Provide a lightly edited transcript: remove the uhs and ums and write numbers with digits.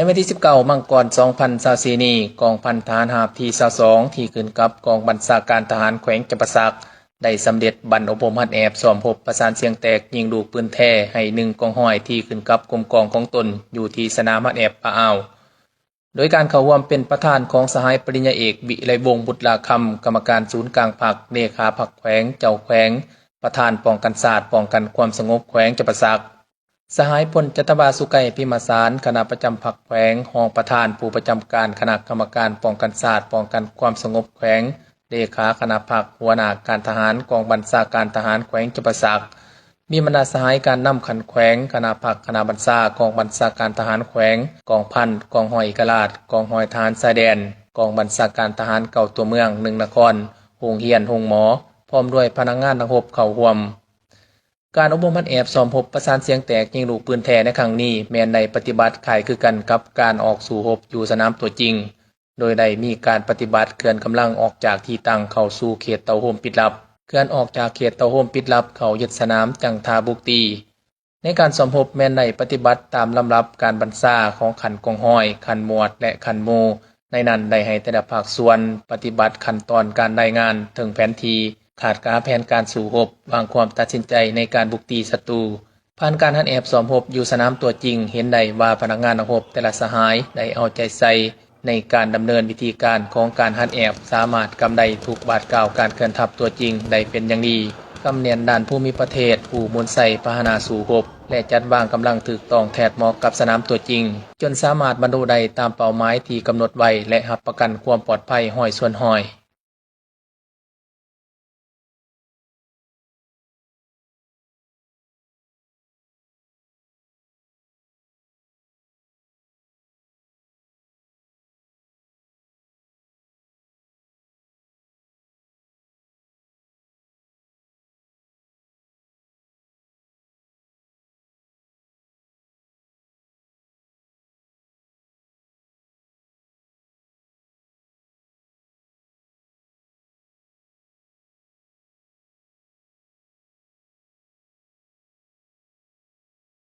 วันที่19มังกร2024นี้กองพันทหารราบที่22ที่ขึ้นกับกองบัญชาการทหารแขวงจำปาสักได้สำเร็จบรรอบรมหัดแอบซ้อมรบประสานเสียงแตกยิงลูกปืนแท้ให้1กองห้อยที่ขึ้นกับกรมกองของตนอยู่ที่สนามหัดแอบปะอ่าวโดยการเข้าร่วมเป็นประธานของสหายปริญญาเอกวิไลวงศ์บุตรลาคำกรรมการศูนย์กลางพรรคเลขาพรรคแขวงเจ้าแขวงประธานป้องกันศาสตร์ป้องกันความสงบแขวงจำปาสักสหายพลจัตบาสุไกพิมสารคณะประจำพรรคแขวงรองประธานผู้ประจำการคณะกรรมการป้องกันศาสตร์ป้องกันความสงบแขวงเลขาคณะพรรคหัวหน้าการทหารกองบัญชาการทหารแขวงจำปาสักมีบรรดาสหายการนำขันแขวงคณะพรรคคณะบัญชากองบัญชาการทหารแขวงกองพันกองหอยเอกราชกองหอยทหารชายแดนกองบัญชาการทหารเก่าตัวเมือง1นครโรงเรียนโรงหมอพร้อมด้วยพนักงานทหารเข้าร่วมการอบรมหัดแอบซ้อมรบประสานเสียงแตกยิงลูกปืนแท้ในครั้งนี้แม้นในปฏิบัติคล้ายคือกันกับการออกสู่รบอยู่สนามตัวจริงโดยได้มีการปฏิบัติเคลื่อนกำลังออกจากที่ตั้งเข้าสู่เขตเตาโฮมปิดลับเคลื่อนออกจากเขตเตาโฮมปิดลับเข้ายึดสนามจังทาบุกตีในการซ้อมรบแม้นได้ปฏิบัติตามลำดับการบรรษาของขันกองห้อยขันหมวดและขันโมในนั้นได้ให้แต่ละภาคส่วนปฏิบัติขั้นตอนการรายงานถึงแผนที่ขาดการแผนการสู่รบวางความตัดสินใจในการบุกตีศัตรูผ่านการหัดแอบซ้อมรบอยู่สนามตัวจริงเห็นได้ว่าพนักงานรบแต่ละสหายได้เอาใจใส่ในการดำเนินวิธีการของการหัดแอบสามารถกำได้ทุกบาทกล่าวการเคลื่อนทัพตัวจริงได้เป็นอย่างดีกำเนียนด้านภูมิประเทศผู้มวลใส่พาหนะสู่รบและจัดวางกำลังถูกต้องแทดเหมาะกับสนามตัวจริงจนสามารถบรรลุได้ตามเป้าหมายที่กำหนดไว้และรับประกันความปลอดภัยห้อยส่วนห้อย